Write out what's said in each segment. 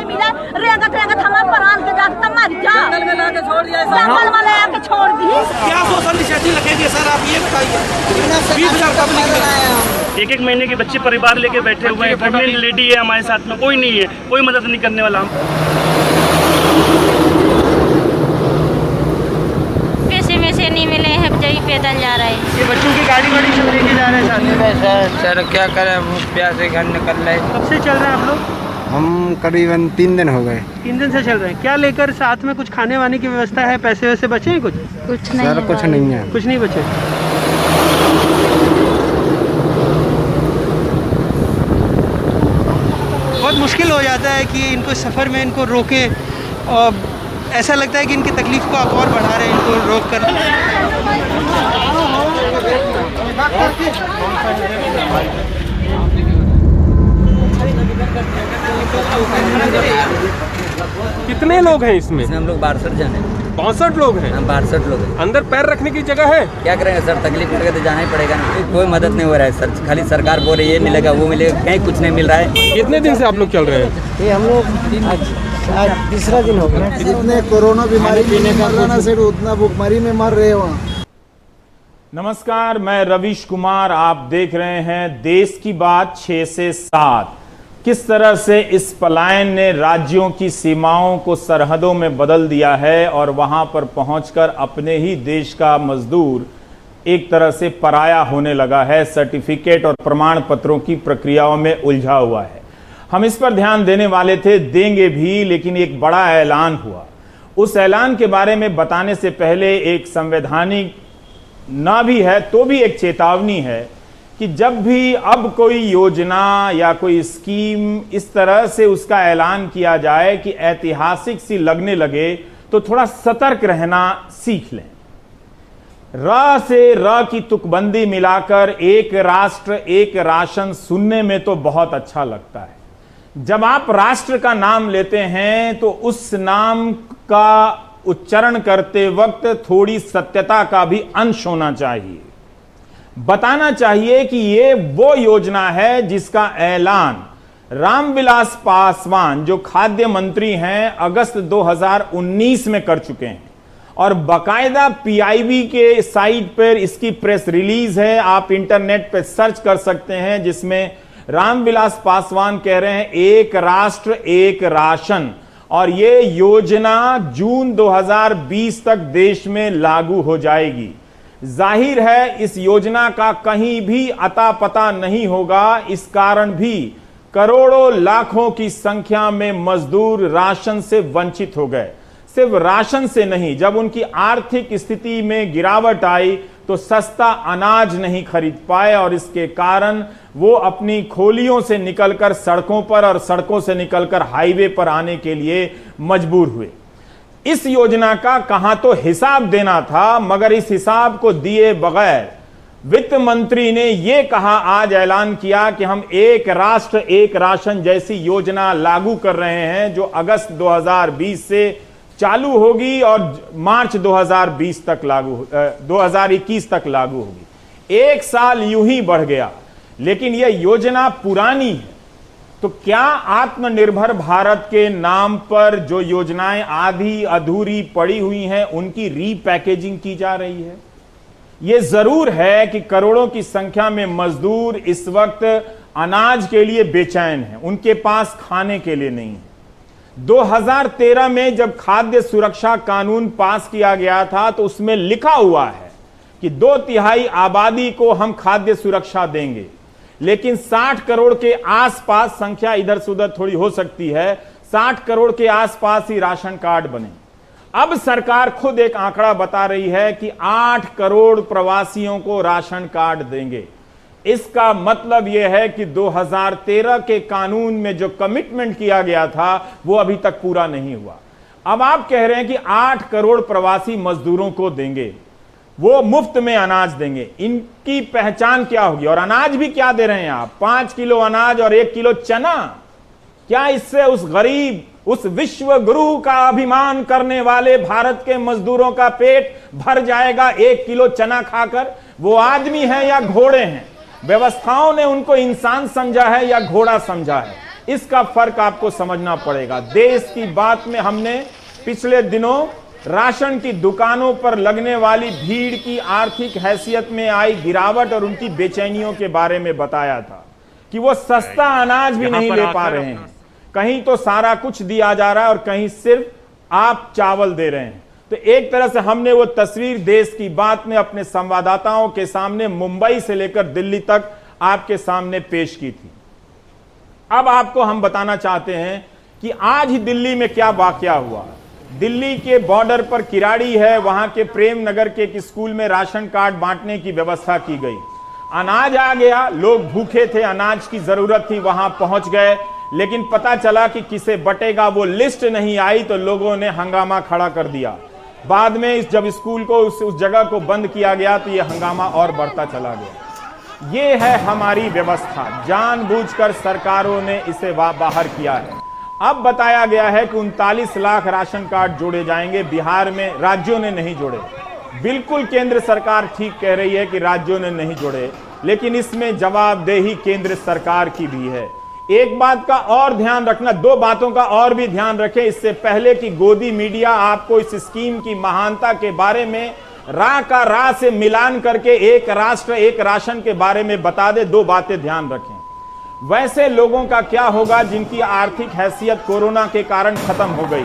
नहीं मिला, रेंगत रेंगत हमारे प्राण के जाते मर जा। जंगल में लाके छोड़ दिया, जंगल में लाके छोड़ दी। क्या सोशल डिस्टेंसिंग लगेगी सर, आप ये बताइए। 20,000 पब्लिक, एक महीने के बच्चे परिवार लेके बैठे हुए हैं, प्रेग्नेंट लेडी है हमारे साथ में, कोई नहीं है, कोई मदद नहीं करने वाला। पैसे में से नहीं मिले हैं, जब पैदल जा रहे हैं। ये बच्चों की गाड़ी वाड़ी सब लेके जा रहे हैं साथ में। सर क्या करें, प्यासे घर निकल रहे। कब से चल रहे हैं आप लोग? हम करीबन 3 दिन हो गए। 3 दिन से चल रहे हैं। क्या लेकर साथ में कुछ खाने वाने की व्यवस्था है? पैसे वैसे बचे हैं कुछ? कुछ नहीं सर है, कुछ नहीं है। कुछ नहीं बचे। बहुत मुश्किल हो जाता है कि इनको सफ़र में इनको रोकें, और ऐसा लगता है कि इनकी तकलीफ़ को आप और बढ़ा रहे हैं इनको रोक कर। कितने लोग हैं इसमें? हम लोग 62 जन हैं। 62 लोग हैं। हम 62 लोग हैं। अंदर पैर रखने की जगह है? क्या करेंगे सर, तकलीफ करके तो जाना ही पड़ेगा ना। कोई मदद नहीं हो रहा है सर, खाली सरकार बोल रही है ये मिलेगा वो मिलेगा, कहीं कुछ नहीं मिल रहा है। कितने दिन से आप लोग चल रहे हैं? ये हम लोग आज तीसरा दिन हो गया। जितने कोरोना बीमारी पीने का ना सिर्फ उतना भुखमरी में मर रहे हो। नमस्कार, मैं रविश कुमार, आप देख रहे हैं देश की बात 6 से 7। किस तरह से इस पलायन ने राज्यों की सीमाओं को सरहदों में बदल दिया है और वहां पर पहुंचकर अपने ही देश का मजदूर एक तरह से पराया होने लगा है, सर्टिफिकेट और प्रमाण पत्रों की प्रक्रियाओं में उलझा हुआ है। हम इस पर ध्यान देने वाले थे, देंगे भी, लेकिन एक बड़ा ऐलान हुआ। उस ऐलान के बारे में बताने से पहले एक संवैधानिक ना भी है तो भी एक चेतावनी है कि जब भी अब कोई योजना या कोई स्कीम इस तरह से उसका ऐलान किया जाए कि ऐतिहासिक सी लगने लगे, तो थोड़ा सतर्क रहना सीख लें। र से र की तुकबंदी मिलाकर एक राष्ट्र एक राशन सुनने में तो बहुत अच्छा लगता है। जब आप राष्ट्र का नाम लेते हैं तो उस नाम का उच्चारण करते वक्त थोड़ी सत्यता का भी अंश होना चाहिए। बताना चाहिए कि ये वो योजना है जिसका ऐलान रामविलास पासवान, जो खाद्य मंत्री हैं, अगस्त 2019 में कर चुके हैं, और बाकायदा पीआईबी के साइट पर इसकी प्रेस रिलीज है। आप इंटरनेट पर सर्च कर सकते हैं, जिसमें रामविलास पासवान कह रहे हैं एक राष्ट्र एक राशन, और ये योजना जून 2020 तक देश में लागू हो जाएगी। जाहिर है इस योजना का कहीं भी अता पता नहीं होगा। इस कारण भी करोड़ों लाखों की संख्या में मजदूर राशन से वंचित हो गए। सिर्फ राशन से नहीं, जब उनकी आर्थिक स्थिति में गिरावट आई तो सस्ता अनाज नहीं खरीद पाए, और इसके कारण वो अपनी खोलियों से निकलकर सड़कों पर और सड़कों से निकलकर हाईवे पर आने के लिए मजबूर हुए। इस योजना का कहां तो हिसाब देना था, मगर इस हिसाब को दिए बगैर वित्त मंत्री ने यह कहा, आज ऐलान किया कि हम एक राष्ट्र एक राशन जैसी योजना लागू कर रहे हैं, जो अगस्त 2020 से चालू होगी और मार्च 2021 तक लागू होगी। 1 साल यूं ही बढ़ गया, लेकिन यह योजना पुरानी है। तो क्या आत्मनिर्भर भारत के नाम पर जो योजनाएं आधी अधूरी पड़ी हुई हैं, उनकी रीपैकेजिंग की जा रही है? यह जरूर है कि करोड़ों की संख्या में मजदूर इस वक्त अनाज के लिए बेचैन हैं, उनके पास खाने के लिए नहीं है। 2013 में जब खाद्य सुरक्षा कानून पास किया गया था, तो उसमें लिखा हुआ है कि 2/3 आबादी को हम खाद्य सुरक्षा देंगे, लेकिन 60 करोड़ के आसपास, संख्या इधर से उधर थोड़ी हो सकती है, 60 करोड़ के आसपास ही राशन कार्ड बने। अब सरकार खुद एक आंकड़ा बता रही है कि 8 करोड़ प्रवासियों को राशन कार्ड देंगे। इसका मतलब यह है कि 2013 के कानून में जो कमिटमेंट किया गया था वो अभी तक पूरा नहीं हुआ। अब आप कह रहे हैं कि 8 करोड़ प्रवासी मजदूरों को देंगे, वो मुफ्त में अनाज देंगे। इनकी पहचान क्या होगी? और अनाज भी क्या दे रहे हैं आप? 5 किलो अनाज और 1 किलो चना। क्या इससे उस गरीब, उस विश्व गुरु का अभिमान करने वाले भारत के मजदूरों का पेट भर जाएगा 1 किलो चना खाकर? वो आदमी है या घोड़े हैं? व्यवस्थाओं ने उनको इंसान समझा है या घोड़ा समझा है? इसका फर्क आपको समझना पड़ेगा। देश की बात में हमने पिछले दिनों राशन की दुकानों पर लगने वाली भीड़ की आर्थिक हैसियत में आई गिरावट और उनकी बेचैनियों के बारे में बताया था कि वो सस्ता अनाज भी नहीं ले पा रहे हैं। कहीं तो सारा कुछ दिया जा रहा है और कहीं सिर्फ आप चावल दे रहे हैं। तो एक तरह से हमने वो तस्वीर देश की बात में अपने संवाददाताओं के सामने मुंबई से लेकर दिल्ली तक आपके सामने पेश की थी। अब आपको हम बताना चाहते हैं कि आज ही दिल्ली में क्या वाकया हुआ। दिल्ली के बॉर्डर पर किराड़ी है, वहां के प्रेम नगर के एक स्कूल में राशन कार्ड बांटने की व्यवस्था की गई। अनाज आ गया, लोग भूखे थे, अनाज की जरूरत थी, वहां पहुंच गए, लेकिन पता चला कि किसे बटेगा वो लिस्ट नहीं आई, तो लोगों ने हंगामा खड़ा कर दिया। बाद में जब स्कूल को उस जगह को बंद किया गया तो यह हंगामा और बढ़ता चला गया। ये है हमारी व्यवस्था, जानबूझकर सरकारों ने इसे बाहर किया है। अब बताया गया है कि 39 लाख राशन कार्ड जोड़े जाएंगे बिहार में, राज्यों ने नहीं जोड़े। बिल्कुल केंद्र सरकार ठीक कह रही है कि राज्यों ने नहीं जोड़े, लेकिन इसमें जवाबदेही केंद्र सरकार की भी है। एक बात का और ध्यान रखना, दो बातों का और भी ध्यान रखें इससे पहले कि गोदी मीडिया आपको इस स्कीम की महानता के बारे में रा का रा से मिलान करके एक राष्ट्र एक राशन के बारे में बता दे। दो बातें ध्यान रखें। वैसे लोगों का क्या होगा जिनकी आर्थिक हैसियत कोरोना के कारण खत्म हो गई,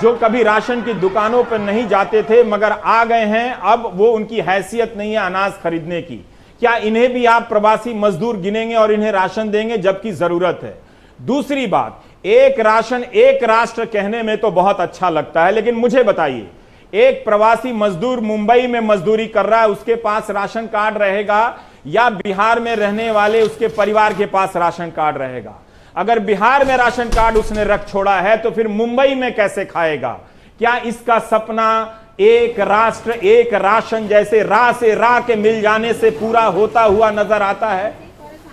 जो कभी राशन की दुकानों पर नहीं जाते थे मगर आ गए हैं, अब वो उनकी हैसियत नहीं है अनाज खरीदने की। क्या इन्हें भी आप प्रवासी मजदूर गिनेंगे और इन्हें राशन देंगे जबकि जरूरत है? दूसरी बात, एक राशन एक राष्ट्र कहने में तो बहुत अच्छा लगता है, लेकिन मुझे बताइए, एक प्रवासी मजदूर मुंबई में मजदूरी कर रहा है, उसके पास राशन कार्ड रहेगा या बिहार में रहने वाले उसके परिवार के पास राशन कार्ड रहेगा? अगर बिहार में राशन कार्ड उसने रख छोड़ा है तो फिर मुंबई में कैसे खाएगा? क्या इसका सपना एक राष्ट्र एक राशन जैसे रा से रा के मिल जाने से पूरा होता हुआ नजर आता है?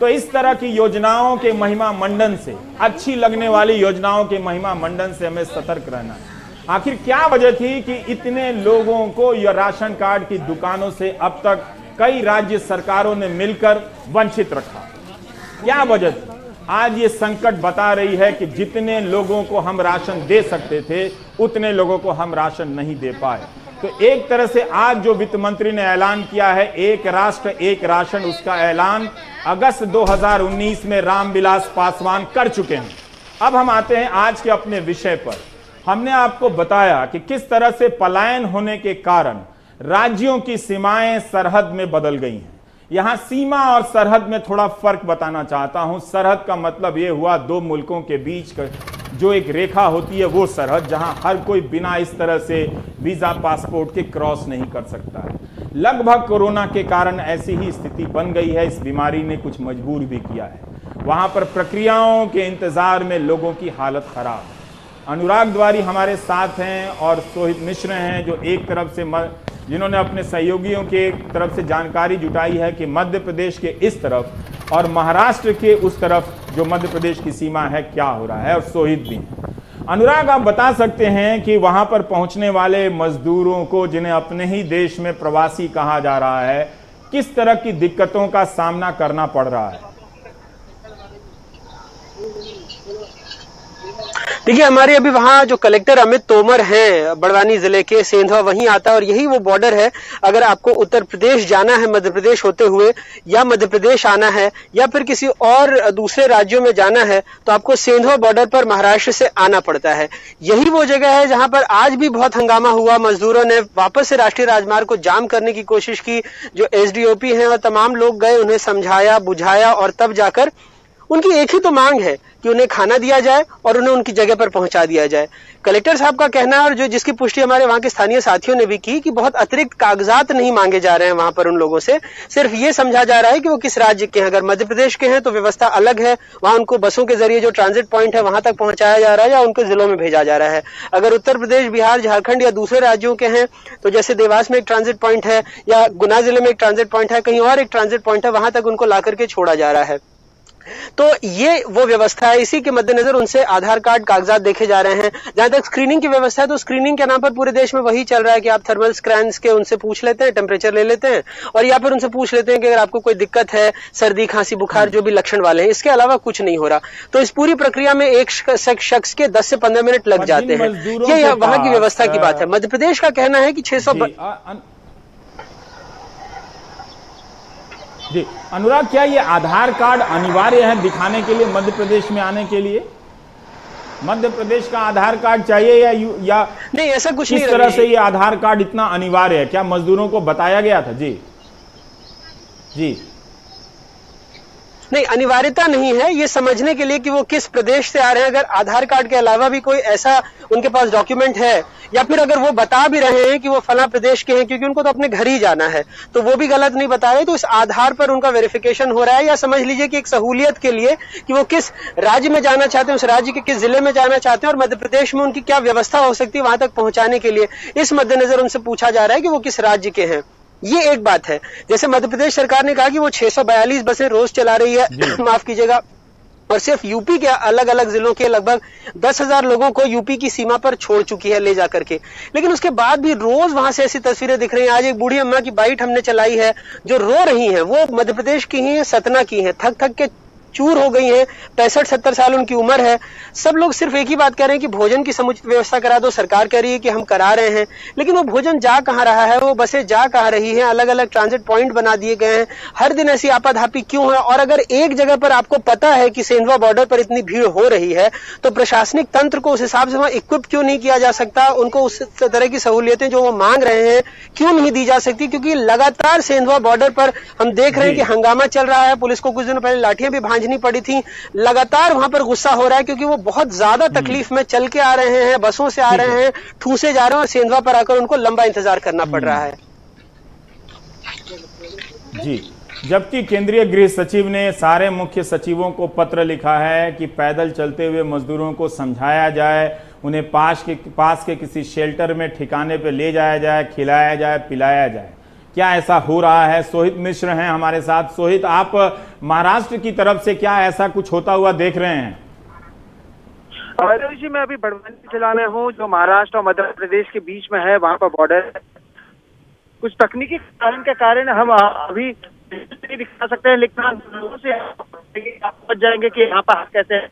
तो इस तरह की योजनाओं के महिमा मंडन से, अच्छी लगने वाली योजनाओं के महिमा मंडन से हमें सतर्क रहना है। आखिर क्या वजह थी कि इतने लोगों को यह राशन कार्ड की दुकानों से अब तक कई राज्य सरकारों ने मिलकर वंचित रखा? क्या वजह थी? आज ये संकट बता रही है कि जितने लोगों को हम राशन दे सकते थे उतने लोगों को हम राशन नहीं दे पाए। तो एक तरह से आज जो वित्त मंत्री ने ऐलान किया है एक राष्ट्र एक राशन, उसका ऐलान अगस्त 2019 में रामविलास पासवान कर चुके हैं। अब हम आते हैं आज के अपने विषय पर। हमने आपको बताया कि किस तरह से पलायन होने के कारण राज्यों की सीमाएं सरहद में बदल गई हैं। यहां सीमा और सरहद में थोड़ा फर्क बताना चाहता हूं। सरहद का मतलब यह हुआ दो मुल्कों के बीच जो एक रेखा होती है वो सरहद, जहां हर कोई बिना इस तरह से वीजा पासपोर्ट के क्रॉस नहीं कर सकता है। लगभग कोरोना के कारण ऐसी ही स्थिति बन गई है। इस बीमारी ने कुछ मजबूर भी किया है। वहां पर प्रक्रियाओं के इंतजार में लोगों की हालत खराब है। अनुराग द्वारी हमारे साथ हैं और सोहित मिश्र हैं जो एक तरफ से जिन्होंने अपने सहयोगियों के तरफ से जानकारी जुटाई है कि मध्य प्रदेश के इस तरफ और महाराष्ट्र के उस तरफ जो मध्य प्रदेश की सीमा है क्या हो रहा है, और सोहित भी। अनुराग, आप बता सकते हैं कि वहां पर पहुंचने वाले मजदूरों को जिन्हें अपने ही देश में प्रवासी कहा जा रहा है, किस तरह की दिक्कतों का सामना करना पड़ रहा है? देखिए, हमारे अभी वहाँ जो कलेक्टर अमित तोमर हैं बड़वानी जिले के, सेंधवा वहीं आता है और यही वो बॉर्डर है। अगर आपको उत्तर प्रदेश जाना है मध्य प्रदेश होते हुए, या मध्य प्रदेश आना है या फिर किसी और दूसरे राज्यों में जाना है, तो आपको सेंधवा बॉर्डर पर महाराष्ट्र से आना पड़ता है। यही वो जगह है जहां पर आज भी बहुत हंगामा हुआ। मजदूरों ने वापस से राष्ट्रीय राजमार्ग को जाम करने की कोशिश की। जो एसडीओपी हैं और तमाम लोग गए, उन्हें समझाया बुझाया और तब जाकर उनकी एक ही तो मांग है कि उन्हें खाना दिया जाए और उन्हें उनकी जगह पर पहुंचा दिया जाए। कलेक्टर साहब का कहना है, और जिसकी पुष्टि हमारे वहां के स्थानीय साथियों ने भी की, कि बहुत अतिरिक्त कागजात नहीं मांगे जा रहे हैं वहां पर उन लोगों से। सिर्फ ये समझा जा रहा है कि वो किस राज्य के हैं। अगर मध्य प्रदेश के हैं तो व्यवस्था अलग है, वहां उनको बसों के जरिए जो ट्रांजिट पॉइंट है वहां तक पहुंचाया जा रहा है या उनको जिलों में भेजा जा रहा है। अगर उत्तर प्रदेश, बिहार, झारखंड या दूसरे राज्यों के हैं तो जैसे देवास में एक ट्रांजिट पॉइंट है या गुना जिले में एक ट्रांजिट पॉइंट है, कहीं और एक ट्रांजिट पॉइंट है, वहां तक उनको ला करके छोड़ा जा रहा है। तो ये वो व्यवस्था है, इसी के मद्देनजर उनसे आधार कार्ड कागजात देखे जा रहे हैं। जहां तक स्क्रीनिंग की व्यवस्था है तो स्क्रीनिंग के नाम पर पूरे देश में वही चल रहा है कि आप थर्मल स्कैन्स के उनसे पूछ लेते हैं, टेम्परेचर ले लेते हैं और या फिर उनसे पूछ लेते हैं कि अगर आपको कोई दिक्कत है, सर्दी खांसी बुखार जो भी लक्षण वाले हैं, इसके अलावा कुछ नहीं हो रहा। तो इस पूरी प्रक्रिया में एक शख्स के 10 से 15 मिनट लग जाते हैं। ये वहां की व्यवस्था की बात है। मध्य प्रदेश का कहना है कि 600 जी अनुराग, क्या ये आधार कार्ड अनिवार्य है दिखाने के लिए मध्य प्रदेश में आने के लिए? मध्य प्रदेश का आधार कार्ड चाहिए या नहीं? ऐसा कुछ नहीं। किस तरह से ये आधार कार्ड इतना अनिवार्य है? क्या मजदूरों को बताया गया था? जी जी नहीं, अनिवार्यता नहीं है, ये समझने के लिए कि वो किस प्रदेश से आ रहे हैं। अगर आधार कार्ड के अलावा भी कोई ऐसा उनके पास डॉक्यूमेंट है या फिर अगर वो बता भी रहे हैं कि वो फला प्रदेश के हैं, क्योंकि उनको तो अपने घर ही जाना है, तो वो भी गलत नहीं बता रहे, तो इस आधार पर उनका वेरिफिकेशन हो रहा है। या समझ लीजिए कि एक सहूलियत के लिए कि वो किस राज्य में जाना चाहते हैं, उस राज्य के किस जिले में जाना चाहते हैं और मध्य प्रदेश में उनकी क्या व्यवस्था हो सकती है वहां तक पहुंचाने के लिए, इस मद्देनजर उनसे पूछा जा रहा है कि वो किस राज्य के हैं। ये एक बात है। जैसे मध्य प्रदेश सरकार ने कहा कि वो 642 बसें रोज चला रही है, माफ कीजिएगा, और सिर्फ यूपी के अलग अलग जिलों के लगभग 10,000 लोगों को यूपी की सीमा पर छोड़ चुकी है ले जाकर के। लेकिन उसके बाद भी रोज वहां से ऐसी तस्वीरें दिख रही हैं। आज एक बूढ़ी अम्मा की बाइट हमने चलाई है जो रो रही हैं, वो मध्य प्रदेश की ही है, सतना की है, थक थक के चूर हो गई हैं, 65-70 साल उनकी उम्र है। सब लोग सिर्फ एक ही बात कह रहे हैं कि भोजन की समुचित व्यवस्था करा दो। सरकार कह रही है कि हम करा रहे हैं, लेकिन वो भोजन जा कहाँ रहा है, वो बसें जा कहाँ रही हैं, अलग अलग ट्रांजिट पॉइंट बना दिए गए हैं। हर दिन ऐसी आपाधापी क्यों है? और अगर एक जगह पर आपको पता है कि सेंधवा बॉर्डर पर इतनी भीड़ हो रही है तो प्रशासनिक तंत्र को उस हिसाब से वहां इक्विप क्यों नहीं किया जा सकता? उनको उस तरह की सहूलियतें जो वो मांग रहे हैं क्यों नहीं दी जा सकती? क्योंकि लगातार सेंधवा बॉर्डर पर हम देख रहे हैं कि हंगामा चल रहा है। पुलिस को कुछ दिनों पहले लाठियां भी भांजनी पड़ी थी। लगातार वहां पर गुस्सा हो रहा है क्योंकि वो बहुत ज्यादा तकलीफ में चल के आ रहे हैं, बसों से आ रहे हैं, ठूसे जा रहे हैं और सेंधवा पर आकर उनको लंबा इंतजार करना पड़ रहा है। जी, जबकि केंद्रीय गृह सचिव ने सारे मुख्य सचिवों को पत्र लिखा है कि पैदल चलते हुए मजदूरों को समझाया जाए, उन्हें पास के किसी शेल्टर में ठिकाने पे ले जाया जाए, खिलाया जाए, पिलाया जाए। क्या ऐसा हो रहा है? सोहित मिश्र हैं हमारे साथ। सोहित, आप महाराष्ट्र की तरफ से क्या ऐसा कुछ होता हुआ देख रहे हैं? जी, मैं अभी बड़वानी जिला में हूँ जो महाराष्ट्र और मध्य प्रदेश के बीच में है। वहाँ पर बॉर्डर कुछ तकनीकी कारण के कारण हम अभी नहीं दिखा सकते हैं, लेकिन लोगों से समझ जाएंगे कि यहाँ पर कैसे है।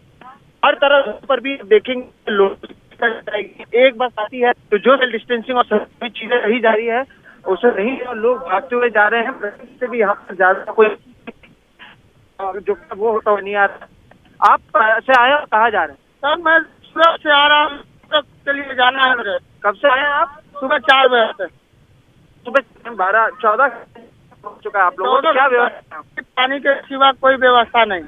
हर तरफ पर भी देखेंगे लोग, एक बस आती है तो जो डिस्टेंसिंग और सभी चीजें रही जा रही है उसे नहीं, और लोग भागते हुए जा रहे हैं। से भी यहाँ पर ज्यादा कोई जो वो होता हुआ नहीं आ रहा। आप से आए और कहाँ जा रहे हैं? सर मैं सूरत से आ रहा हूँ, के लिए जाना है मेरे। कब से आए हैं आप? सुबह 4 बजे से। सुबह 12-14 हो चुका है आप लोगों को। क्या व्यवस्था? पानी के सिवा कोई व्यवस्था नहीं।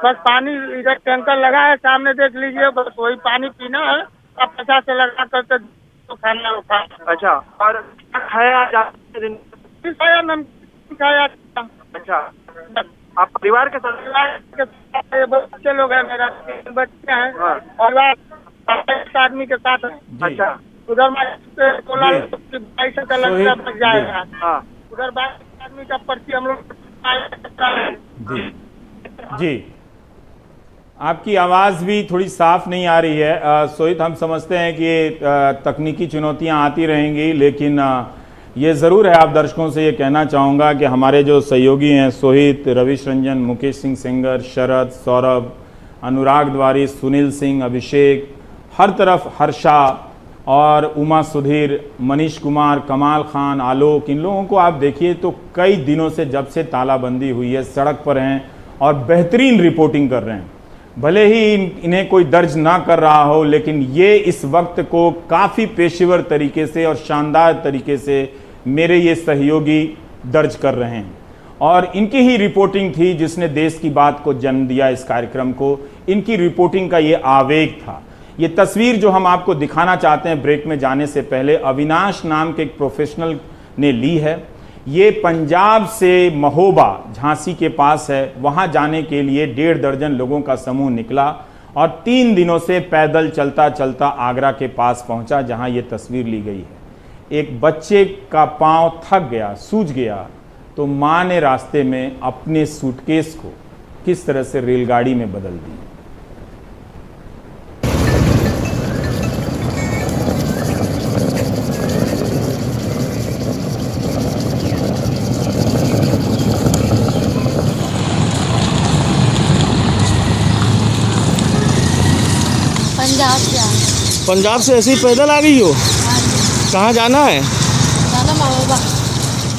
बस पानी इधर टैंकर लगा है, सामने देख लीजिए, बस वही पानी पीना है। अब 50 से लगा कर तो खाना होगा। अच्छा, और खाया आज दिन? खाया, नमकीन खाया। अच्छा, आप परिवार के साथ? बच्चे लोग हैं, मेरा बच्चे हैं। हाँ। और बात आदमी के साथ है। अच्छा, उधर बाइक से लग जाएगा। हाँ, उधर 22 आदमी का पर्ची हम लोग। जी, आपकी आवाज़ भी थोड़ी साफ नहीं आ रही है सोहित। हम समझते हैं कि ये तकनीकी चुनौतियां आती रहेंगी, लेकिन ये ज़रूर है, आप दर्शकों से ये कहना चाहूँगा कि हमारे जो सहयोगी हैं सोहित, रविश रंजन, मुकेश सिंह सेंगर, शरद, सौरभ, अनुराग द्वारी, सुनील सिंह, अभिषेक, हर तरफ हर्षा और उमा सुधीर, मनीष कुमार, कमाल खान, आलोक, इन लोगों को आप देखिए तो कई दिनों से जब से तालाबंदी हुई है सड़क पर हैं और बेहतरीन रिपोर्टिंग कर रहे हैं। भले ही इन्हें कोई दर्ज ना कर रहा हो, लेकिन ये इस वक्त को काफ़ी पेशेवर तरीके से और शानदार तरीके से मेरे ये सहयोगी दर्ज कर रहे हैं। और इनकी ही रिपोर्टिंग थी जिसने देश की बात को जन्म दिया इस कार्यक्रम को। इनकी रिपोर्टिंग का ये आवेग था। ये तस्वीर जो हम आपको दिखाना चाहते हैं ब्रेक में जाने से पहले, अविनाश नाम के एक प्रोफेशनल ने ली है। ये पंजाब से महोबा, झांसी के पास है, वहाँ जाने के लिए 1.5 दर्जन लोगों का समूह निकला और 3 दिनों से पैदल चलता चलता आगरा के पास पहुँचा जहाँ ये तस्वीर ली गई है। एक बच्चे का पाँव थक गया, सूज गया, तो माँ ने रास्ते में अपने सूटकेस को किस तरह से रेलगाड़ी में बदल दी। पंजाब से ऐसे ही पैदल आ गई हो? कहाँ जाना है? जाना महोबा।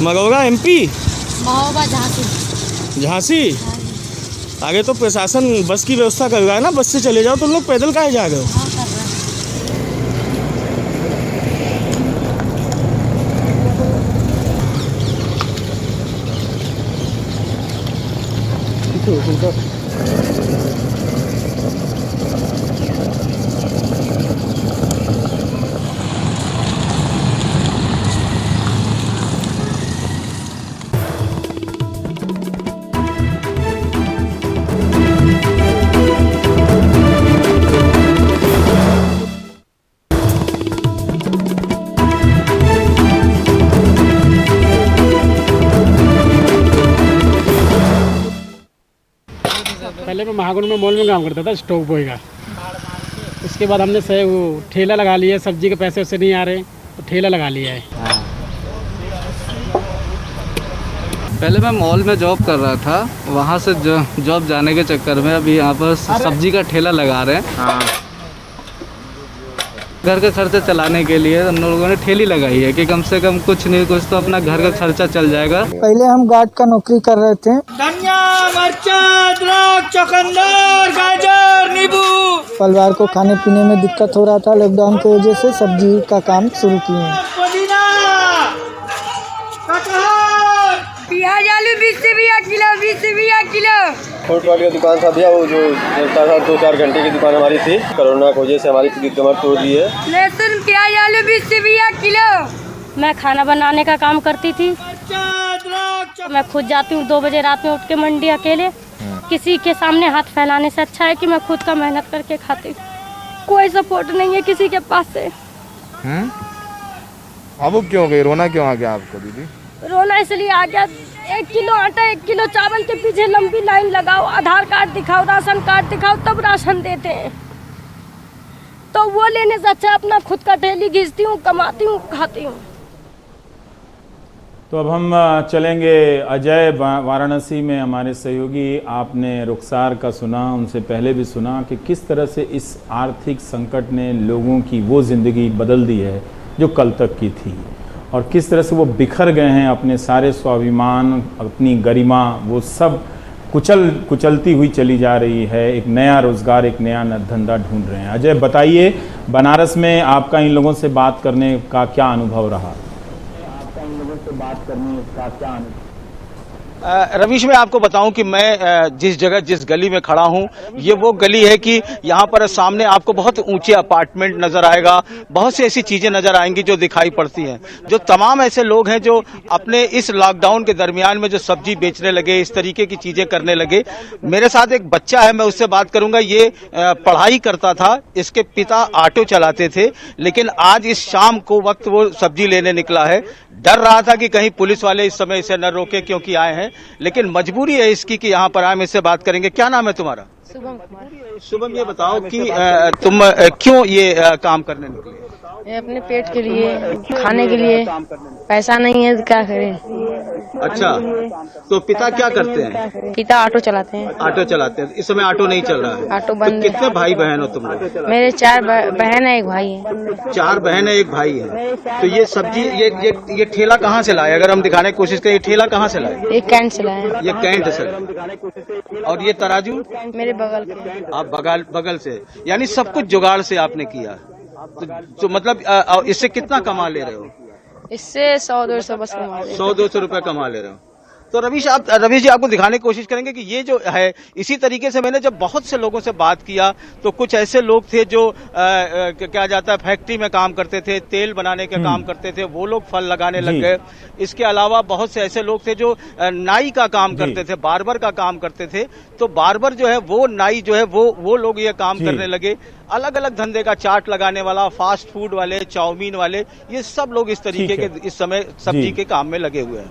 मगौरा MP? महोबा झांसी। झांसी? आगे तो प्रशासन बस की व्यवस्था कर रहा है ना, बस से चले जाओ। तुम लोग पैदल काहे जा रहे हो? हाँ, कर रहा है। पहले मैं महागुण में मॉल में काम करता था, स्टोव बॉय का। उसके बाद हमने वो ठेला लगा लिया, सब्जी के पैसे उससे नहीं आ रहे तो ठेला लगा लिया है। पहले मैं मॉल में जॉब कर रहा था, वहाँ से जॉब जाने के चक्कर में अभी यहाँ पर सब्जी का ठेला लगा रहे हैं। घर का खर्चा चलाने के लिए हम लोगों ने ठेली लगाई है कि कम से कम कुछ नहीं कुछ तो अपना घर का खर्चा चल जाएगा। पहले हम गार्ड का नौकरी कर रहे थे। धनिया, मिर्चा, अदरक, चुकंदर, गाजर, नींबू। परिवार को खाने पीने में दिक्कत हो रहा था, लॉकडाउन की वजह से सब्जी का काम शुरू किए। प्याज आलू 20 रुपया किलो, 20 रुपया किलो। फूट वाली दुकान था भैया, वो जो चलता था 2-4 घंटे की दुकान हमारी थी। कोरोना की वजह से हमारी कमर तोड़ दी है। लहसुन प्याज आलू 20 रुपया किलो। मैं खाना बनाने का काम करती थी। मैं खुद जाती हूँ 2 बजे रात में उठ के मंडी अकेले। किसी के सामने हाथ फैलाने से अच्छा है कि मैं खुद का मेहनत करके खाती हूँ। कोई सपोर्ट नहीं है किसी के पास से। अब क्यों गई, रोना क्यों आ गया आपको दीदी? रोना इसलिए आ गया, 1 किलो आटा 1 किलो चावल के पीछे लंबी लाइन लगाओ, आधार कार्ड दिखाओ, राशन कार्ड दिखाओ, तब राशन देते हैं। तो वो लेने से अच्छा अपना खुद का ठेली घिसती हूँ, कमाती हूँ, खाती हूँ। तो अब हम चलेंगे अजय वाराणसी में। हमारे सहयोगी, आपने रुखसार का सुना, उनसे पहले भी सुना कि किस तरह से इस आर्थिक संकट ने लोगों की वो ज़िंदगी बदल दी है जो कल तक की थी, और किस तरह से वो बिखर गए हैं। अपने सारे स्वाभिमान, अपनी गरिमा, वो सब कुचलती हुई चली जा रही है। एक नया रोज़गार, एक नया धंधा ढूंढ रहे हैं। अजय, बताइए, बनारस में आपका इन लोगों से बात करने का क्या अनुभव रहा? आपका इन लोगों से बात करने का क्या अनुभव? रवीश, मैं आपको बताऊं कि मैं जिस जगह जिस गली में खड़ा हूं, ये वो गली है कि यहाँ पर सामने आपको बहुत ऊंचे अपार्टमेंट नजर आएगा, बहुत सी ऐसी चीजें नजर आएंगी जो दिखाई पड़ती हैं। जो तमाम ऐसे लोग हैं जो अपने इस लॉकडाउन के दरमियान में जो सब्जी बेचने लगे, इस तरीके की चीजें करने लगे। मेरे साथ एक बच्चा है, मैं उससे बात करूंगा। ये पढ़ाई करता था, इसके पिता ऑटो चलाते थे, लेकिन आज इस शाम को वक्त वो सब्जी लेने निकला है। डर रहा था कि कहीं पुलिस वाले इस समय इसे न रोके, क्योंकि आए हैं, लेकिन मजबूरी है इसकी कि यहाँ पर आए। हम इससे बात करेंगे। क्या नाम है तुम्हारा? शुभम कुमार। शुभम, ये बताओ कि तुम क्यों ये काम करने निकले? ये अपने पेट के लिए, खाने के लिए। पैसा नहीं है तो क्या करें। अच्छा, तो पिता क्या करते हैं? पिता ऑटो चलाते हैं। ऑटो चलाते हैं। इस समय ऑटो नहीं चल रहा है? ऑटो बंद। तो कितने भाई बहन हो तुम लोग? मेरे 4 बहन है, 1 भाई है। 4 बहन है, 1 भाई है। तो ये सब्जी, ये ठेला कहाँ से लाए? अगर हम दिखाने की कोशिश करें, ये ठेला कहाँ से लाए? एक कैंट से लाए। ये कैंट से। और ये तराजू? मेरे बगल के। आप बगल से, यानी सब कुछ जुगाड़ से आपने किया। तो मतलब इससे कितना कमा ले रहे हो? इससे 100-150 बस कमा ले। 100-200 रुपए कमा ले रहे हो। तो रवीश जी आपको दिखाने की कोशिश करेंगे कि ये जो है, इसी तरीके से मैंने जब बहुत से लोगों से बात किया तो कुछ ऐसे लोग थे जो क्या जाता है, फैक्ट्री में काम करते थे, तेल बनाने के काम करते थे, वो लोग फल लगाने लग गए। इसके अलावा बहुत से ऐसे लोग थे जो नाई का काम करते थे, बार्बर का काम करते थे। तो बार्बर जो है वो, नाई जो है वो लोग ये काम करने लगे। अलग अलग धंधे का, चाट लगाने वाला, फास्ट फूड वाले, चाउमीन वाले, ये सब लोग इस तरीके के इस समय सब्जी के काम में लगे हुए हैं।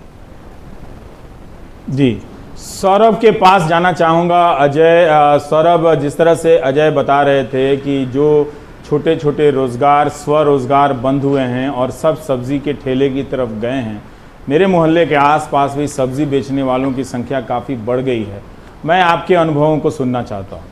जी, सौरभ के पास जाना चाहूँगा। अजय, सौरभ, जिस तरह से अजय बता रहे थे कि जो छोटे छोटे रोज़गार, स्वरोज़गार बंद हुए हैं और सब सब्ज़ी के ठेले की तरफ गए हैं, मेरे मोहल्ले के आसपास भी सब्ज़ी बेचने वालों की संख्या काफ़ी बढ़ गई है। मैं आपके अनुभवों को सुनना चाहता हूँ।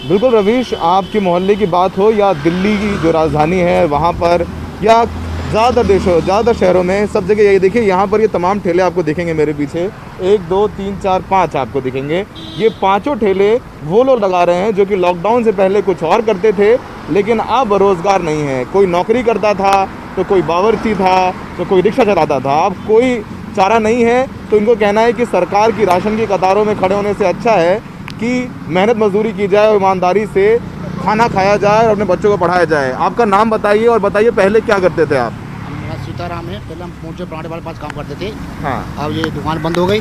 बिल्कुल रवीश, आपके मोहल्ले की बात हो या दिल्ली की जो राजधानी है वहाँ पर, या ज़्यादा शहरों में, सब जगह यही देखिए, यहाँ पर ये तमाम ठेले आपको दिखेंगे मेरे पीछे, 1 2 3 4 5 आपको दिखेंगे। ये पांचों ठेले वो लोग लगा रहे हैं जो कि लॉकडाउन से पहले कुछ और करते थे, लेकिन अब रोज़गार नहीं है। कोई नौकरी करता था, तो कोई बावर्ची था, तो कोई रिक्शा चलाता था। अब कोई चारा नहीं है, तो इनको कहना है कि सरकार की राशन की कतारों में खड़े होने से अच्छा है कि मेहनत मजदूरी की जाए और ईमानदारी से खाना खाया जाए और अपने बच्चों को पढ़ाया जाए। आपका नाम बताइए और बताइए पहले क्या करते थे आप? मेरा सीताराम है। पहले हम पहुँचे पराठे वाले पास काम करते थे। हाँ। अब ये दुकान बंद हो गई,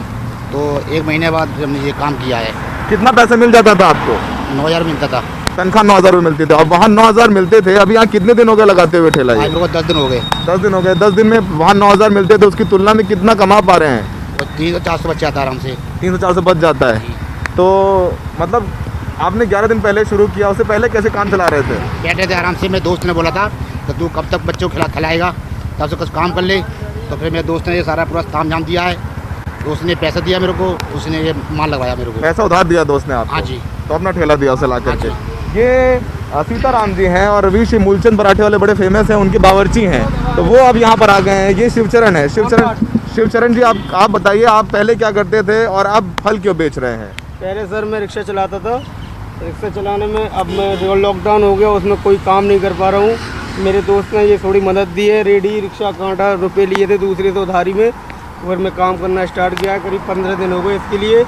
तो 1 महीने बाद हमने ये काम किया है। कितना पैसा मिल जाता था आपको? 9,000 मिलता था। तनख्वाह 9,000 रुपये मिलती थी। और वहाँ 9,000 मिलते थे। अभी यहाँ कितने दिन हो गए लगाते हुए ठेला? आज लोगों को 10 दिन हो गए। 10 दिन हो गए। 10 दिन में वहाँ 9,000 मिलते थे, उसकी तुलना में कितना कमा पा रहे हैं? तो 300-400 बच जाता है आराम से। 300-400 बच जाता है। तो मतलब आपने 11 दिन पहले शुरू किया, उससे पहले कैसे काम चला रहे थे? बैठे थे आराम से। मेरे दोस्त ने बोला था कि तू कब तक बच्चों को खिलाएगा, तब से कुछ काम कर ले। तो फिर मेरे दोस्त ने ये सारा पूरा ताम झाम दिया है। तो उसने पैसा दिया मेरे को, उसने ये माल लगवाया मेरे को। पैसा उधार दिया दोस्त ने आपको? हाँ जी। तो अपना ठेला दिया उसे ला करके। ये सीताराम जी हैं और रवीश मूलचंद पराठे वाले बड़े फेमस हैं, उनके बावर्ची हैं, तो वो अब यहाँ पर आ गए हैं। ये शिवचरण है। शिवचरण जी, आप बताइए, आप पहले क्या करते थे और अब फल क्यों बेच रहे हैं? पहले सर मैं रिक्शा चलाता था। रिक्शा चलाने में अब मैं लॉकडाउन हो गया, उसमें कोई काम नहीं कर पा रहा हूँ। मेरे दोस्त ने ये थोड़ी मदद दी है। रेडी रिक्शा कांटा रुपये लिए थे दूसरे तो उधारी में, फिर मैं काम करना स्टार्ट किया। करीब 15 दिन हो गए इसके लिए।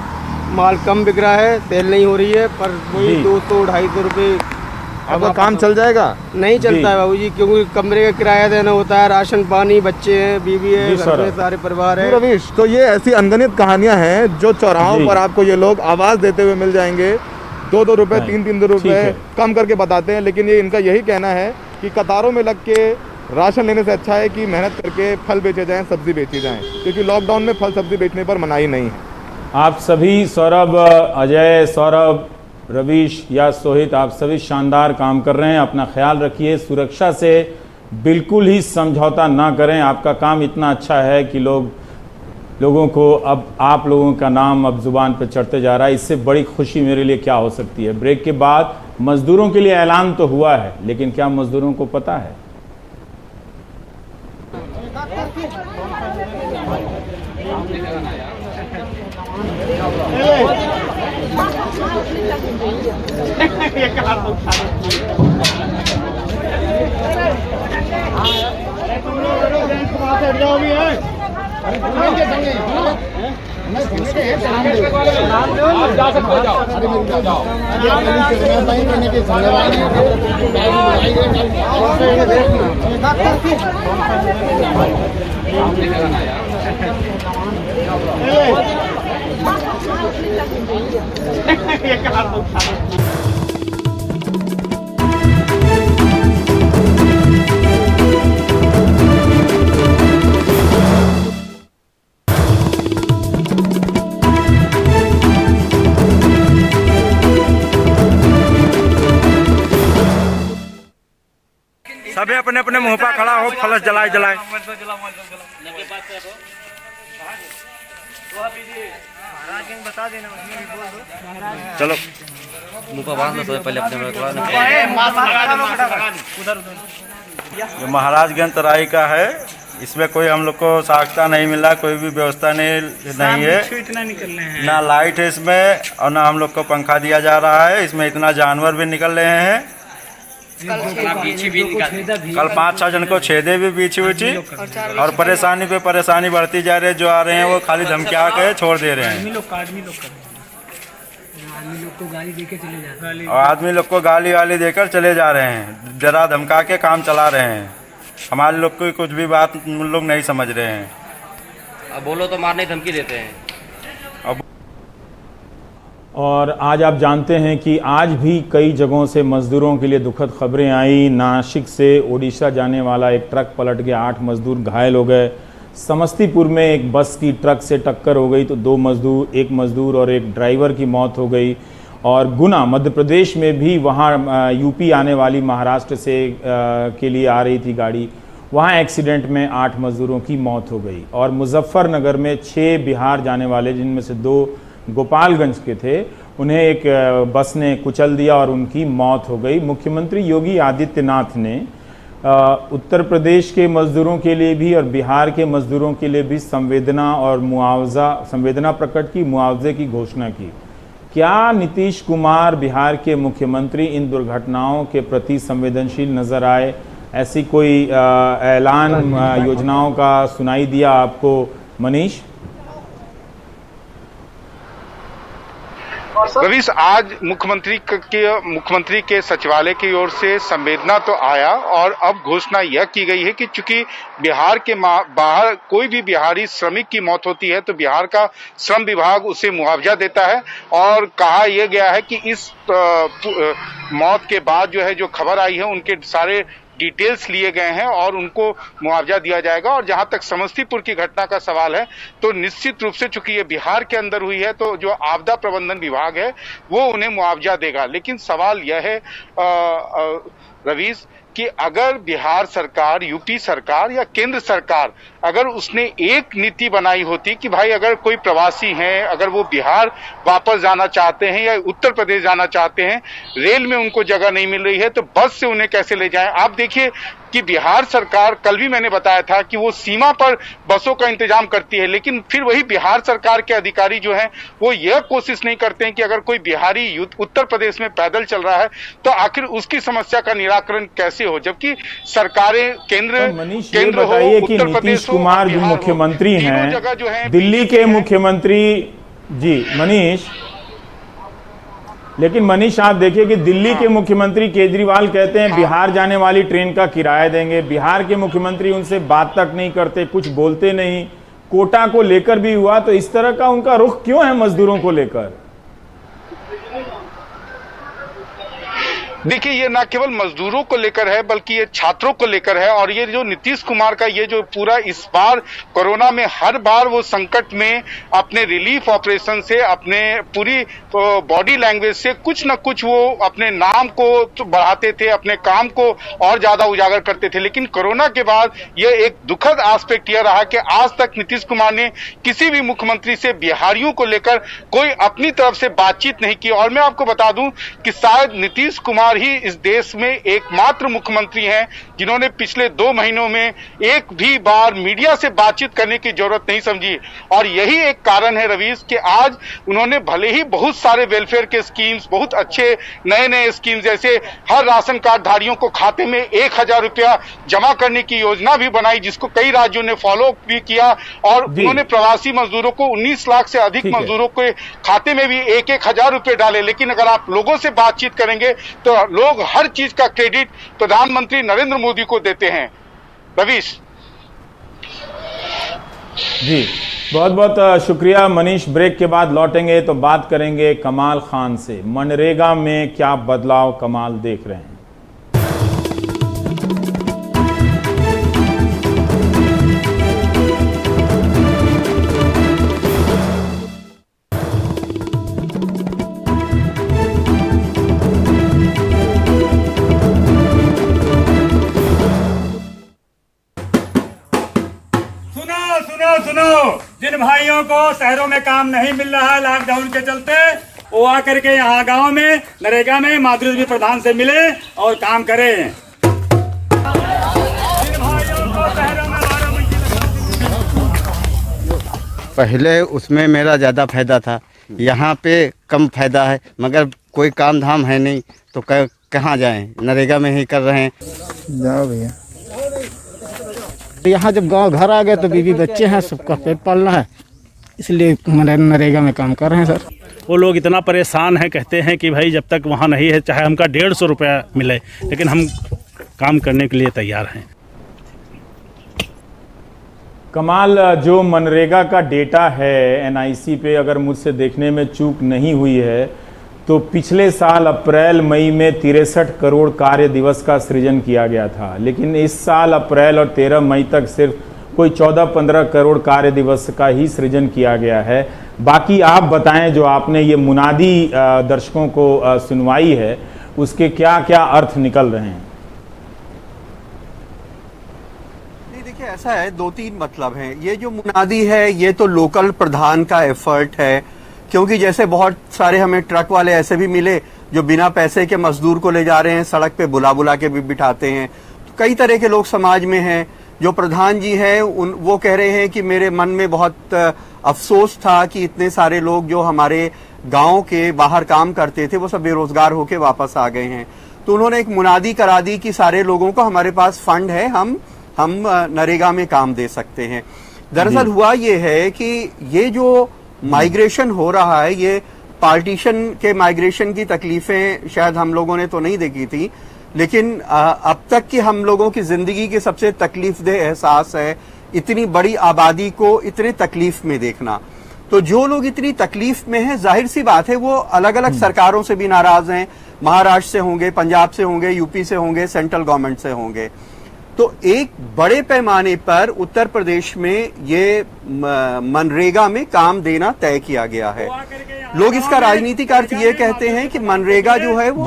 माल कम बिक रहा है, सेल नहीं हो रही है, पर वही 200-250 रुपये। आपका काम चल जाएगा? नहीं चलता है बाबूजी, क्योंकि कमरे का किराया देना होता है, राशन पानी, बच्चे हैं, बीवी है, घर में सारे परिवार है। रवीश, तो ये ऐसी अनगिनत कहानियां हैं जो चौराहों पर आपको ये लोग आवाज़ देते हुए मिल जाएंगे। 2-2 रुपये, 3-3 रुपये कम करके बताते हैं, लेकिन ये इनका यही कहना है कि कतारों में लग के राशन लेने से अच्छा है कि मेहनत करके फल बेचे जाएं, सब्जी बेची जाएं, क्योंकि लॉकडाउन में फल सब्जी बेचने पर मनाही नहीं है। आप सभी, सौरभ, अजय, सौरभ, रवीश या सोहित, आप सभी शानदार काम कर रहे हैं। अपना ख्याल रखिए, सुरक्षा से बिल्कुल ही समझौता ना करें। आपका काम इतना अच्छा है कि लोगों को अब आप लोगों का नाम अब जुबान पर चढ़ते जा रहा है। इससे बड़ी खुशी मेरे लिए क्या हो सकती है। ब्रेक के बाद मजदूरों के लिए ऐलान तो हुआ है, लेकिन क्या मजदूरों को पता है? आप जा सकते हो, जाओ। सभी अपने अपने मुंह पर खड़ा हो, फलस जलाए जलाए। चलो मुंह पर बांध लो पहले अपने। जो महाराजगंज तराई का है, इसमें कोई हम लोग को साक्षता नहीं मिला, कोई भी व्यवस्था नहीं है, ना लाइट है इसमें, और ना हम लोग को पंखा दिया जा रहा है। इसमें इतना जानवर भी निकल रहे हैं। कल 5-6 जन को छेदे भी बीची हुई थी, और परेशानी पे परेशानी बढ़ती जा रही है। जो आ रहे हैं वो खाली धमकिया के छोड़ दे रहे हैं, और आदमी लोग को गाली वाली देकर चले जा रहे हैं, डरा धमका के काम चला रहे हैं। हमारे लोग को कुछ भी बात लोग नहीं समझ रहे हैं। अब बोलो तो मारने की धमकी देते हैं। और आज आप जानते हैं कि आज भी कई जगहों से मजदूरों के लिए दुखद खबरें आई। नासिक से ओडिशा जाने वाला एक ट्रक पलट गया, 8 मजदूर घायल हो गए। समस्तीपुर में एक बस की ट्रक से टक्कर हो गई तो एक मजदूर और एक ड्राइवर की मौत हो गई। और गुना मध्य प्रदेश में भी वहाँ यूपी आने वाली महाराष्ट्र से के लिए आ रही थी गाड़ी, वहाँ एक्सीडेंट में 8 मजदूरों की मौत हो गई। और मुजफ्फरनगर में 6 बिहार जाने वाले, जिनमें से 2 गोपालगंज के थे, उन्हें एक बस ने कुचल दिया और उनकी मौत हो गई। मुख्यमंत्री योगी आदित्यनाथ ने उत्तर प्रदेश के मजदूरों के लिए भी और बिहार के मजदूरों के लिए भी संवेदना प्रकट की, मुआवजे की घोषणा की। क्या नीतीश कुमार बिहार के मुख्यमंत्री इन दुर्घटनाओं के प्रति संवेदनशील नजर आए? ऐसी कोई ऐलान योजनाओं का सुनाई दिया आपको मनीष? रवीश, आज मुख्यमंत्री के सचिवालय की ओर से संवेदना तो आया और अब घोषणा यह की गई है कि चूंकि बिहार के बाहर कोई भी बिहारी श्रमिक की मौत होती है तो बिहार का श्रम विभाग उसे मुआवजा देता है। और कहा यह गया है कि इस मौत के बाद जो है जो खबर आई है उनके सारे डिटेल्स लिए गए हैं और उनको मुआवजा दिया जाएगा। और जहां तक समस्तीपुर की घटना का सवाल है तो निश्चित रूप से चूंकि ये बिहार के अंदर हुई है तो जो आपदा प्रबंधन विभाग है वो उन्हें मुआवजा देगा। लेकिन सवाल यह है रवीश कि अगर बिहार सरकार, यूपी सरकार या केंद्र सरकार अगर उसने एक नीति बनाई होती कि भाई अगर कोई प्रवासी हैं, अगर वो बिहार वापस जाना चाहते हैं या उत्तर प्रदेश जाना चाहते हैं, रेल में उनको जगह नहीं मिल रही है तो बस से उन्हें कैसे ले जाएं। आप देखिए कि बिहार सरकार, कल भी मैंने बताया था कि वो सीमा पर बसों का इंतजाम करती है, लेकिन फिर वही बिहार सरकार के अधिकारी जो हैं वो यह कोशिश नहीं करते हैं कि अगर कोई बिहारी उत्तर प्रदेश में पैदल चल रहा है तो आखिर उसकी समस्या का निराकरण कैसे हो, जबकि सरकारें केंद्र हो, उत्तर प्रदेश कुमार जो मुख्यमंत्री हैं, दिल्ली के मुख्यमंत्री जी मनीष, लेकिन मनीष आप देखिए कि दिल्ली के मुख्यमंत्री केजरीवाल कहते हैं बिहार जाने वाली ट्रेन का किराया देंगे। बिहार के मुख्यमंत्री उनसे बात तक नहीं करते, कुछ बोलते नहीं। कोटा को लेकर भी हुआ, तो इस तरह का उनका रुख क्यों है मजदूरों को लेकर? देखिए, ये ना केवल मजदूरों को लेकर है बल्कि ये छात्रों को लेकर है। और ये जो नीतीश कुमार का ये जो पूरा इस बार कोरोना में हर बार वो संकट में अपने रिलीफ ऑपरेशन से, अपने पूरी बॉडी लैंग्वेज से कुछ न कुछ वो अपने नाम को तो बढ़ाते थे, अपने काम को और ज्यादा उजागर करते थे। लेकिन कोरोना के बाद ये एक दुखद एस्पेक्ट यह रहा कि आज तक नीतीश कुमार ने किसी भी मुख्यमंत्री से बिहारियों को लेकर कोई अपनी तरफ से बातचीत नहीं की। और मैं आपको बता दूं कि शायद नीतीश कुमार ही इस देश में एकमात्र मुख्यमंत्री हैं जिन्होंने पिछले 2 महीनों में एक भी बार मीडिया से बातचीत करने की जरूरत नहीं समझी। और यही एक कारण है रवीश कि आज उन्होंने भले ही बहुत सारे वेलफेयर के स्कीम्स, बहुत अच्छे नए स्कीम्स, जैसे हर राशन कार्ड धारियों को खाते में 1000 रुपया जमा करने की योजना भी बनाई, जिसको कई राज्यों ने फॉलो भी किया। और उन्होंने प्रवासी मजदूरों को 19 लाख से अधिक मजदूरों के खाते में भी 1,000 रुपए डाले। लेकिन अगर आप लोगों से बातचीत करेंगे तो लोग हर चीज का क्रेडिट प्रधानमंत्री नरेंद्र मोदी को देते हैं। रवीश जी, बहुत बहुत शुक्रिया मनीष। ब्रेक के बाद लौटेंगे तो बात करेंगे कमाल खान से। मनरेगा में क्या बदलाव कमाल देख रहे हैं? सुनो, जिन भाइयों को शहरों में काम नहीं मिल रहा है लॉकडाउन के चलते, वो आकर के यहाँ गांव में नरेगा में मातृ प्रधान से मिले और काम करें। पहले उसमें मेरा ज़्यादा फायदा था, यहाँ पे कम फायदा है, मगर कोई काम धाम है नहीं तो कहाँ जाएं? नरेगा में ही कर रहे हैं। जाओ भैया। यहाँ जब गांव घर आ गए तो बीवी बच्चे हैं, सबका पेट पालना है, इसलिए नरेगा में काम कर रहे हैं सर। वो लोग इतना परेशान हैं, कहते हैं कि भाई जब तक वहाँ नहीं है चाहे हमका 150 रुपया मिले, लेकिन हम काम करने के लिए तैयार हैं। कमाल, जो मनरेगा का डेटा है एनआईसी पे, अगर मुझसे देखने में चूक नहीं हुई है तो पिछले साल अप्रैल मई में 63 करोड़ कार्य दिवस का सृजन किया गया था, लेकिन इस साल अप्रैल और 13 मई तक सिर्फ कोई 14-15 करोड़ कार्य दिवस का ही सृजन किया गया है। बाकी आप बताएं, जो आपने ये मुनादी दर्शकों को सुनवाई है, उसके क्या क्या अर्थ निकल रहे हैं? देखिए, ऐसा है, 2-3 मतलब हैं। ये जो मुनादी है ये तो लोकल प्रधान का एफर्ट है, क्योंकि जैसे बहुत सारे हमें ट्रक वाले ऐसे भी मिले जो बिना पैसे के मजदूर को ले जा रहे हैं, सड़क पे बुला बुला के भी बिठाते हैं। तो कई तरह के लोग समाज में हैं। जो प्रधान जी हैं वो कह रहे हैं कि मेरे मन में बहुत अफसोस था कि इतने सारे लोग जो हमारे गांव के बाहर काम करते थे वो सब बेरोजगार होके वापस आ गए हैं। तो उन्होंने एक मुनादी करा दी कि सारे लोगों को हमारे पास फंड है, हम नरेगा में काम दे सकते हैं। दरअसल हुआ ये है कि ये जो माइग्रेशन हो रहा है, ये पार्टीशन के माइग्रेशन की तकलीफें शायद हम लोगों ने तो नहीं देखी थी, लेकिन अब तक की हम लोगों की जिंदगी की सबसे तकलीफदेह एहसास है इतनी बड़ी आबादी को इतने तकलीफ में देखना। तो जो लोग इतनी तकलीफ में हैं, जाहिर सी बात है वो अलग अलग सरकारों से भी नाराज हैं। महाराष्ट्र से होंगे, पंजाब से होंगे, यूपी से होंगे, सेंट्रल गवर्नमेंट से होंगे। तो एक बड़े पैमाने पर उत्तर प्रदेश में ये मनरेगा में काम देना तय किया गया है। लोग इसका राजनीतिक अर्थ ये कहते हैं कि मनरेगा जो है वो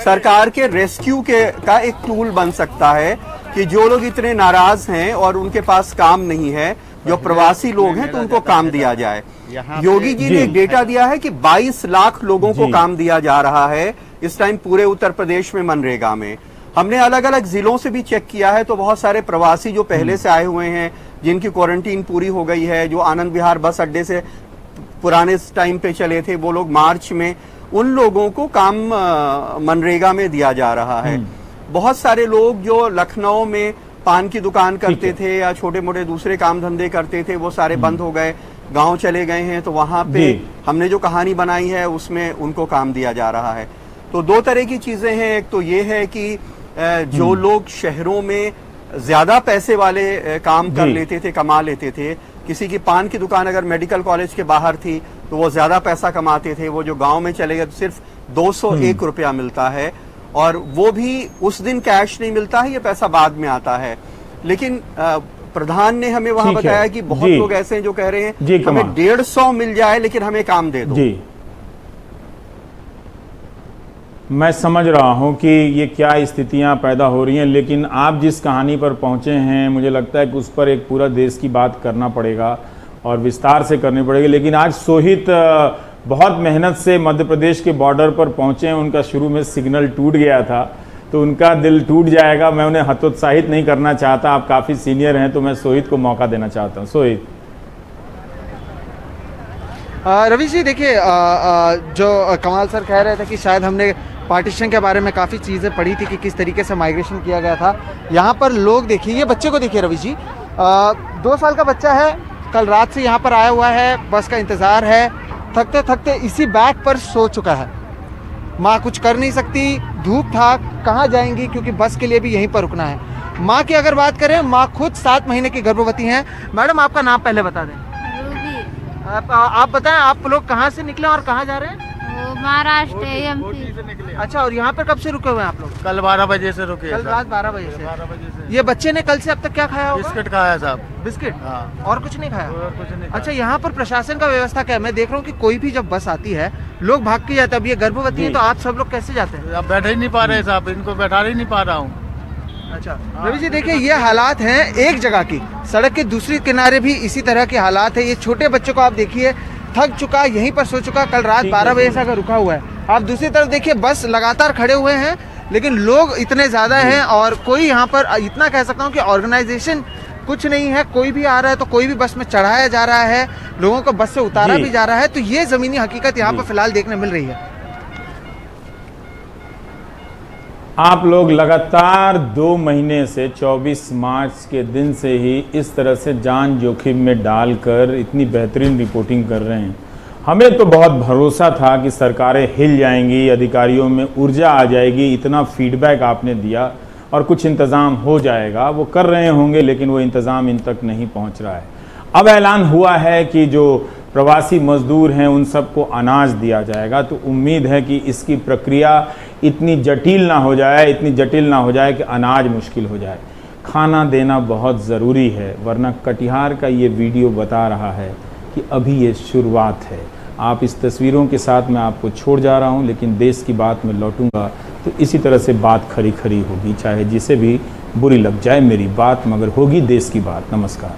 सरकार के रेस्क्यू का एक टूल बन सकता है, कि जो लोग इतने नाराज हैं और उनके पास काम नहीं है, जो प्रवासी लोग हैं, तो उनको काम दिया जाए। योगी जी ने एक डेटा दिया है कि 22 लाख लोगों को काम दिया जा रहा है इस टाइम पूरे उत्तर प्रदेश में मनरेगा में। हमने अलग अलग जिलों से भी चेक किया है, तो बहुत सारे प्रवासी जो पहले से आए हुए हैं, जिनकी क्वारंटीन पूरी हो गई है, जो आनंद विहार बस अड्डे से पुराने टाइम पे चले थे, वो लोग मार्च में, उन लोगों को काम मनरेगा में दिया जा रहा है। बहुत सारे लोग जो लखनऊ में पान की दुकान करते थे या छोटे मोटे दूसरे काम धंधे करते थे, वो सारे बंद हो गए, गांव चले गए हैं। तो वहां पे हमने जो कहानी बनाई है उसमें उनको काम दिया जा रहा है। तो 2 तरह की चीजें हैं। एक तो ये है कि जो लोग शहरों में ज्यादा पैसे वाले काम कर लेते थे, कमा लेते थे, किसी की पान की दुकान अगर मेडिकल कॉलेज के बाहर थी तो वो ज्यादा पैसा कमाते थे। वो जो गांव में चले गए तो सिर्फ 201 रुपया मिलता है, और वो भी उस दिन कैश नहीं मिलता है, ये पैसा बाद में आता है। लेकिन प्रधान ने हमें वहां बताया कि बहुत लोग ऐसे हैं जो कह रहे हैं हमें 150 मिल जाए लेकिन हमें काम दे दो। मैं समझ रहा हूं कि ये क्या स्थितियां पैदा हो रही हैं, लेकिन आप जिस कहानी पर पहुंचे हैं, मुझे लगता है कि उस पर एक पूरा देश की बात करना पड़ेगा और विस्तार से करनी पड़ेगी। लेकिन आज सोहित बहुत मेहनत से मध्य प्रदेश के बॉर्डर पर पहुंचे हैं। उनका शुरू में सिग्नल टूट गया था, तो उनका दिल टूट जाएगा। मैं उन्हें हतोत्साहित नहीं करना चाहता, आप काफ़ी सीनियर हैं, तो मैं सोहित को मौका देना चाहता हूँ। सोहित। रवि जी, देखिए, जो कमाल सर कह रहे थे कि शायद हमने पार्टीशन के बारे में काफ़ी चीज़ें पढ़ी थी कि किस तरीके से माइग्रेशन किया गया था। यहाँ पर लोग देखिए, ये बच्चे को देखिए रवि जी, 2 साल का बच्चा है, कल रात से यहाँ पर आया हुआ है, बस का इंतज़ार है, थकते थकते इसी बैग पर सो चुका है। माँ कुछ कर नहीं सकती, धूप था, कहाँ जाएंगी, क्योंकि बस के लिए भी यहीं पर रुकना है। माँ की अगर बात करें, माँ खुद 7 महीने की गर्भवती हैं। मैडम, आपका नाम पहले बता दें। आप बताएं, आप लोग कहाँ से निकले और कहाँ जा रहे हैं? महाराष्ट्र एमपी। अच्छा, और यहाँ पर कब से रुके हुए हैं आप लोग? कल 12 बजे से रुके। कल रात 12 बजे से। ये बच्चे ने कल से अब तक क्या खाया होगा? बिस्किट खाया साहब। बिस्किट? हाँ। और कुछ नहीं खाया? और कुछ नहीं। अच्छा, यहाँ पर प्रशासन का व्यवस्था क्या है? मैं देख रहा हूँ कि कोई भी जब बस आती है लोग भाग के जाते हैं। अब ये गर्भवती है तो आप सब लोग कैसे जाते हैं? अब बैठ ही नहीं पा रहे साहब, इनको बैठा ही नहीं पा रहा हूँ। अच्छा रवि जी, देखिए, ये हालात हैं एक जगह की, सड़क के दूसरी किनारे भी इसी तरह के हालात है। ये छोटे बच्चों को आप देखिए, थक चुका, यहीं पर सो चुका, कल रात 12 बजे से अगर रुका हुआ है। आप दूसरी तरफ देखिए, बस लगातार खड़े हुए हैं, लेकिन लोग इतने ज़्यादा हैं और कोई यहाँ पर, इतना कह सकता हूँ कि ऑर्गेनाइजेशन कुछ नहीं है। कोई भी आ रहा है तो कोई भी बस में चढ़ाया जा रहा है, लोगों को बस से उतारा भी जा रहा है। तो ये ज़मीनी हकीकत यहाँ पर फिलहाल देखने मिल रही है। आप लोग लगातार 2 महीने से 24 मार्च के दिन से ही इस तरह से जान जोखिम में डालकर इतनी बेहतरीन रिपोर्टिंग कर रहे हैं। हमें तो बहुत भरोसा था कि सरकारें हिल जाएंगी, अधिकारियों में ऊर्जा आ जाएगी। इतना फीडबैक आपने दिया और कुछ इंतज़ाम हो जाएगा, वो कर रहे होंगे, लेकिन वो इंतज़ाम इन तक नहीं पहुंच रहा है। अब ऐलान हुआ है कि जो प्रवासी मजदूर हैं उन सबको अनाज दिया जाएगा। तो उम्मीद है कि इसकी प्रक्रिया इतनी जटिल ना हो जाए कि अनाज मुश्किल हो जाए। खाना देना बहुत ज़रूरी है, वरना कटिहार का ये वीडियो बता रहा है कि अभी ये शुरुआत है। आप इस तस्वीरों के साथ मैं आपको छोड़ जा रहा हूँ, लेकिन देश की बात में लौटूंगा तो इसी तरह से बात खरी खरी होगी, चाहे जिसे भी बुरी लग जाए मेरी बात, मगर होगी देश की बात। नमस्कार।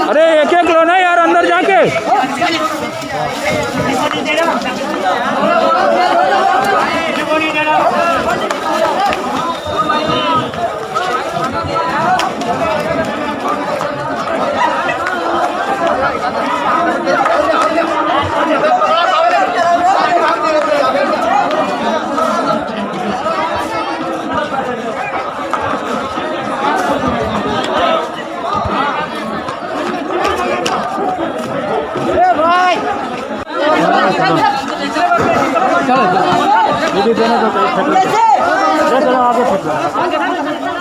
अरे एक एक लो ना यार अंदर जाके। चलो आगे